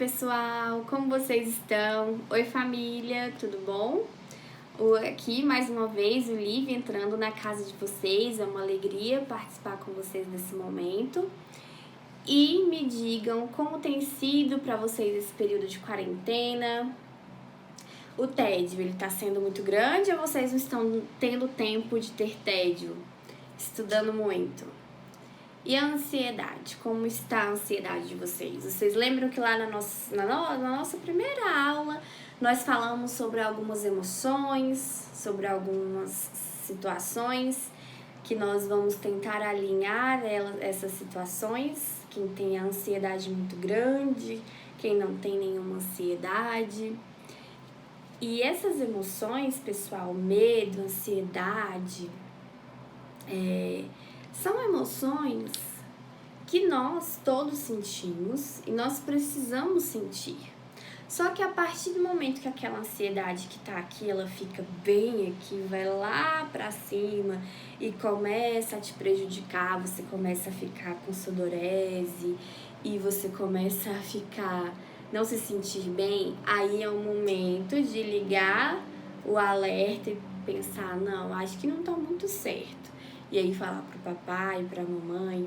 pessoal, como vocês estão? Oi família, tudo bom? Aqui mais uma vez o Liv entrando na casa de vocês, é uma alegria participar com vocês nesse momento. E me digam como tem sido para vocês esse período de quarentena. O tédio, ele tá sendo muito grande ou vocês não estão tendo tempo de ter tédio? Estudando muito? E a ansiedade? Como está a ansiedade de vocês? Vocês lembram que lá na nossa primeira aula nós falamos sobre algumas emoções, sobre algumas situações que nós vamos tentar alinhar essas situações? Quem tem a ansiedade muito grande, quem não tem nenhuma ansiedade. E essas emoções, pessoal, medo, ansiedade, são emoções que nós todos sentimos e nós precisamos sentir. Só que a partir do momento que aquela ansiedade que tá aqui, ela fica bem aqui, vai lá pra cima e começa a te prejudicar, você começa a ficar com sudorese e você começa a ficar, não se sentir bem, aí é o momento de ligar o alerta e pensar, não, acho que não tá muito certo. E aí falar pro papai, pra mamãe.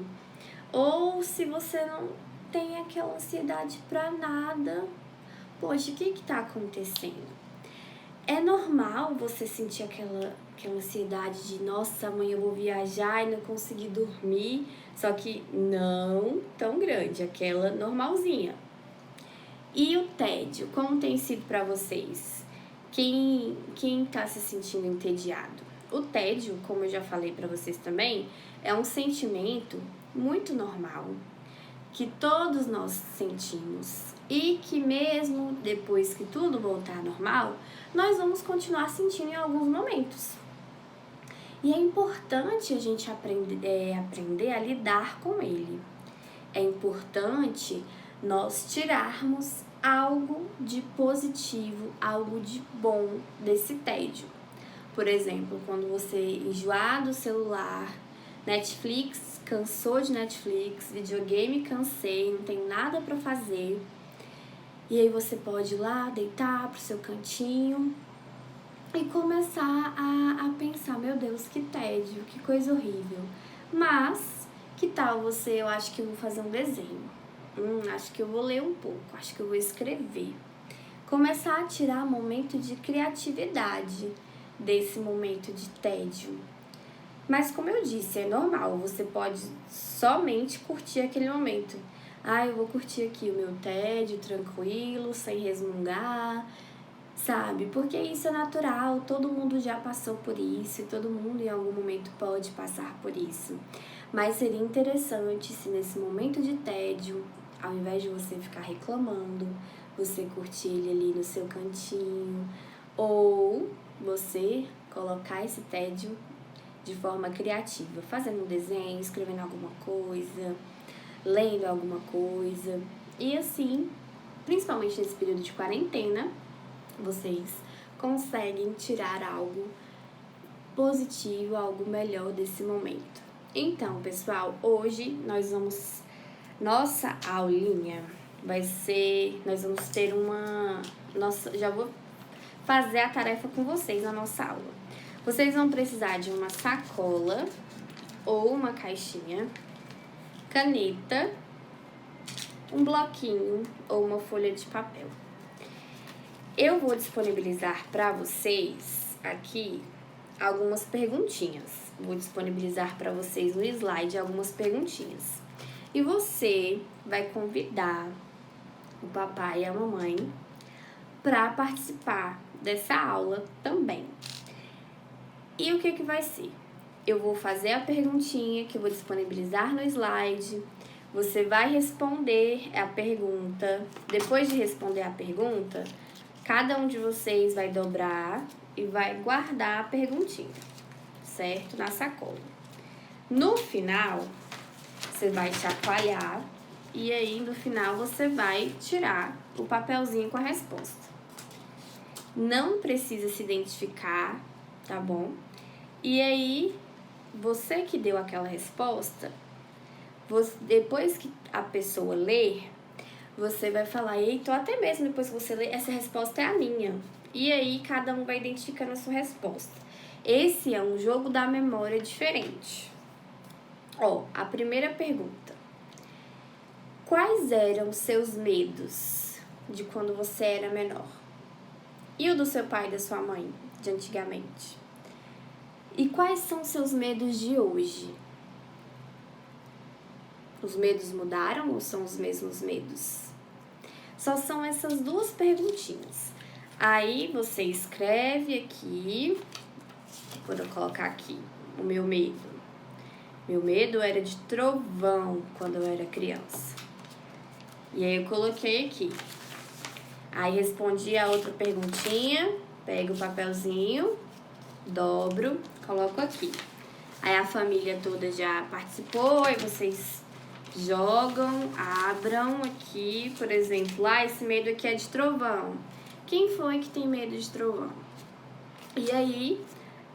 Ou se você não tem aquela ansiedade pra nada, poxa, o que tá acontecendo? É normal você sentir aquela ansiedade de, nossa, amanhã eu vou viajar e não consegui dormir, só que não tão grande, aquela normalzinha. E o tédio, como tem sido pra vocês? Quem tá se sentindo entediado? O tédio, como eu já falei pra vocês também, é um sentimento muito normal, que todos nós sentimos e que mesmo depois que tudo voltar ao normal, nós vamos continuar sentindo em alguns momentos. E é importante a gente aprender a lidar com ele. É importante nós tirarmos algo de positivo, algo de bom desse tédio. Por exemplo, quando você enjoar do celular, Netflix, cansou de Netflix, videogame, cansei, não tem nada pra fazer. E aí você pode ir lá, deitar pro seu cantinho e começar a pensar, meu Deus, que tédio, que coisa horrível. Mas, que tal eu acho que eu vou fazer um desenho. Acho que eu vou ler um pouco, acho que eu vou escrever. Começar a tirar momento de criatividade desse momento de tédio. Mas como eu disse, é normal, você pode somente curtir aquele momento. Eu vou curtir aqui o meu tédio tranquilo, sem resmungar, sabe? Porque isso é natural, todo mundo já passou por isso e todo mundo em algum momento pode passar por isso. Mas seria interessante se nesse momento de tédio, ao invés de você ficar reclamando, você curtir ele ali no seu cantinho, ou você colocar esse tédio de forma criativa, fazendo um desenho, escrevendo alguma coisa, lendo alguma coisa. E assim, principalmente nesse período de quarentena, vocês conseguem tirar algo positivo, algo melhor desse momento. Então, pessoal, hoje nossa aulinha vai ser, nós vamos ter já vou fazer a tarefa com vocês na nossa aula. Vocês vão precisar de uma sacola ou uma caixinha, caneta, um bloquinho ou uma folha de papel. Eu vou disponibilizar para vocês aqui algumas perguntinhas. Vou disponibilizar para vocês no slide algumas perguntinhas. E você vai convidar o papai e a mamãe para participar dessa aula também. E o que vai ser? Eu vou fazer a perguntinha que eu vou disponibilizar no slide. Você vai responder a pergunta. Depois de responder a pergunta, cada um de vocês vai dobrar e vai guardar a perguntinha, certo? Na sacola. No final, você vai chacoalhar e aí no final você vai tirar o papelzinho com a resposta. Não precisa se identificar, tá bom? E aí, você que deu aquela resposta, depois que a pessoa ler, você vai falar, eita, até mesmo depois que você lê, essa resposta é a minha. E aí cada um vai identificando a sua resposta. Esse é um jogo da memória diferente. Ó, a primeira pergunta. Quais eram seus medos de quando você era menor? E o do seu pai e da sua mãe, de antigamente? E quais são seus medos de hoje? Os medos mudaram ou são os mesmos medos? Só são essas duas perguntinhas. Aí você escreve aqui, vou colocar aqui, o meu medo. Meu medo era de trovão quando eu era criança. E aí eu coloquei aqui. Aí respondi a outra perguntinha, pego o papelzinho, dobro, coloco aqui. Aí a família toda já participou, aí vocês jogam, abram aqui, por exemplo, esse medo aqui é de trovão. Quem foi que tem medo de trovão? E aí,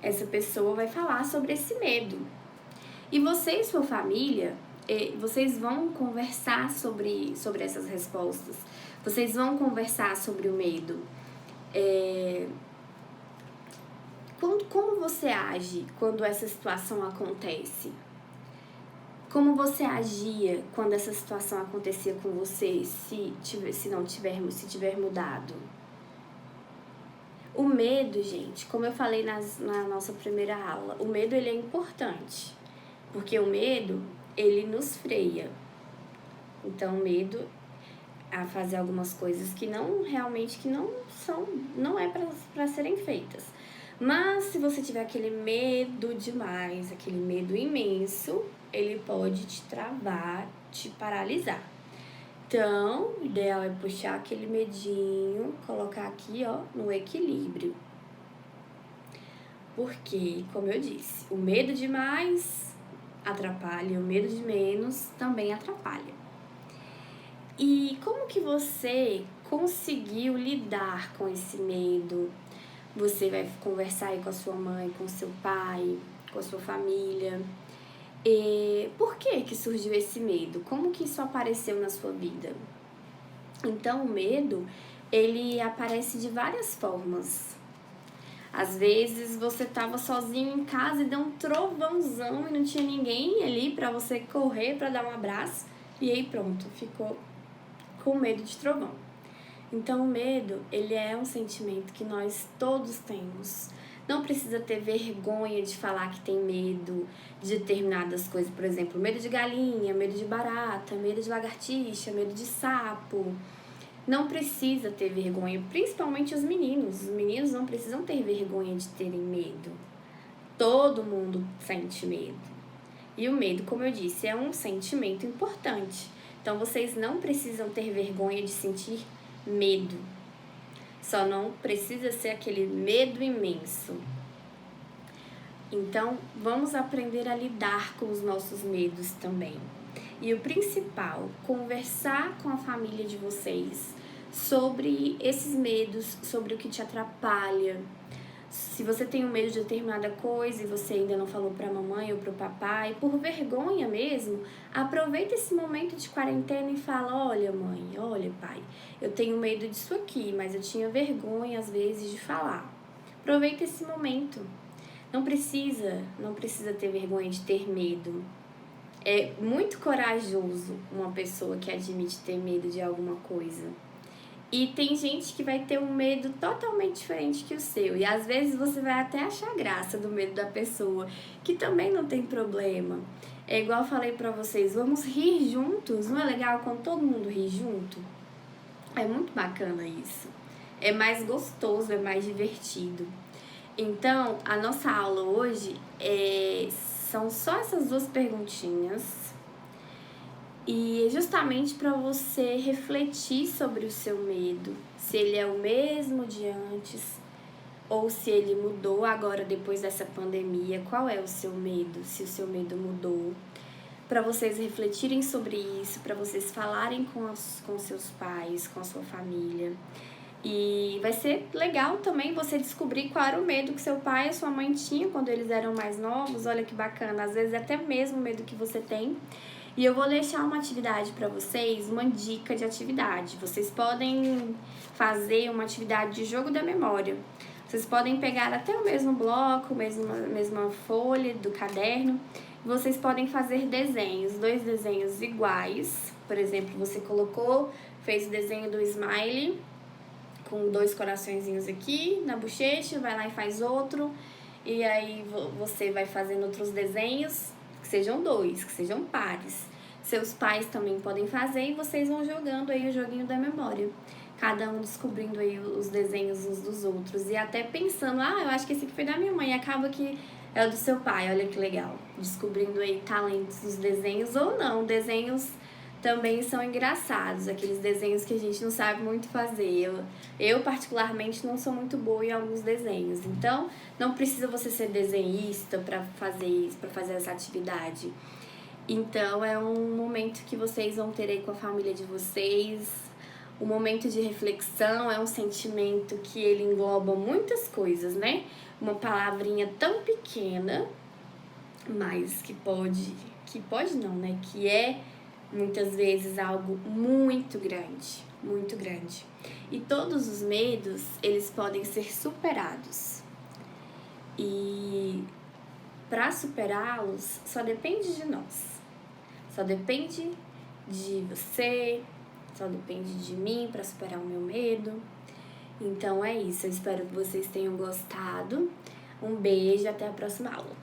essa pessoa vai falar sobre esse medo. E você e sua família, vocês vão conversar sobre essas respostas. Vocês vão conversar sobre o medo. Como você age quando essa situação acontece? Como você agia quando essa situação acontecia com você, se tiver mudado? O medo, gente, como eu falei na nossa primeira aula, o medo ele é importante, porque o medo ele nos freia. Então, o medo a fazer algumas coisas que não é para serem feitas. Mas se você tiver aquele medo demais, aquele medo imenso, ele pode te travar, te paralisar. Então, o ideal é puxar aquele medinho, colocar aqui, ó, no equilíbrio. Porque, como eu disse, o medo demais atrapalha, o medo de menos também atrapalha. E como que você conseguiu lidar com esse medo? Você vai conversar aí com a sua mãe, com o seu pai, com a sua família. E por que surgiu esse medo? Como que isso apareceu na sua vida? Então, o medo, ele aparece de várias formas. Às vezes, você estava sozinho em casa e deu um trovãozão e não tinha ninguém ali para você correr, para dar um abraço. E aí, pronto, ficou com medo de trovão. Então, o medo, ele é um sentimento que nós todos temos. Não precisa ter vergonha de falar que tem medo de determinadas coisas. Por exemplo, medo de galinha, medo de barata, medo de lagartixa, medo de sapo. Não precisa ter vergonha, principalmente os meninos. Os meninos não precisam ter vergonha de terem medo. Todo mundo sente medo. E o medo, como eu disse, é um sentimento importante. Então, vocês não precisam ter vergonha de sentir medo. Só não precisa ser aquele medo imenso. Então, vamos aprender a lidar com os nossos medos também. E o principal, conversar com a família de vocês sobre esses medos, sobre o que te atrapalha. Se você tem um medo de determinada coisa e você ainda não falou para a mamãe ou para o papai, por vergonha mesmo, aproveita esse momento de quarentena e fala, olha mãe, olha pai, eu tenho medo disso aqui, mas eu tinha vergonha às vezes de falar. Aproveita esse momento. Não precisa ter vergonha de ter medo. É muito corajoso uma pessoa que admite ter medo de alguma coisa. E tem gente que vai ter um medo totalmente diferente que o seu. E às vezes você vai até achar graça do medo da pessoa, que também não tem problema. É igual eu falei pra vocês, vamos rir juntos. Não é legal quando todo mundo ri junto? É muito bacana isso. É mais gostoso, é mais divertido. Então, a nossa aula hoje são só essas duas perguntinhas. E justamente para você refletir sobre o seu medo, se ele é o mesmo de antes ou se ele mudou agora depois dessa pandemia, qual é o seu medo, se o seu medo mudou, para vocês refletirem sobre isso, para vocês falarem com seus pais, com a sua família. E vai ser legal também você descobrir qual era o medo que seu pai e sua mãe tinham quando eles eram mais novos. Olha que bacana, às vezes até mesmo o medo que você tem. E eu vou deixar uma atividade para vocês, uma dica de atividade. Vocês podem fazer uma atividade de jogo da memória. Vocês podem pegar até o mesmo bloco, mesma folha do caderno. Vocês podem fazer desenhos, 2 desenhos iguais. Por exemplo, você fez o desenho do smiley com 2 coraçõezinhos aqui na bochecha, vai lá e faz outro. E aí você vai fazendo outros desenhos, que sejam 2, que sejam pares. Seus pais também podem fazer e vocês vão jogando aí o joguinho da memória. Cada um descobrindo aí os desenhos uns dos outros. E até pensando, eu acho que esse aqui foi da minha mãe. E acaba que é o do seu pai, olha que legal. Descobrindo aí talentos dos desenhos ou não. Desenhos também são engraçados. Aqueles desenhos que a gente não sabe muito fazer. Eu particularmente, não sou muito boa em alguns desenhos. Então, não precisa você ser desenhista para fazer essa atividade. Então, é um momento que vocês vão ter aí com a família de vocês. O momento de reflexão é um sentimento que ele engloba muitas coisas, né? Uma palavrinha tão pequena, mas que pode não, né? Que é muitas vezes algo muito grande, muito grande. E todos os medos, eles podem ser superados. E para superá-los, só depende de nós. Só depende de você, só depende de mim para superar o meu medo. Então é isso, eu espero que vocês tenham gostado. Um beijo, até a próxima aula.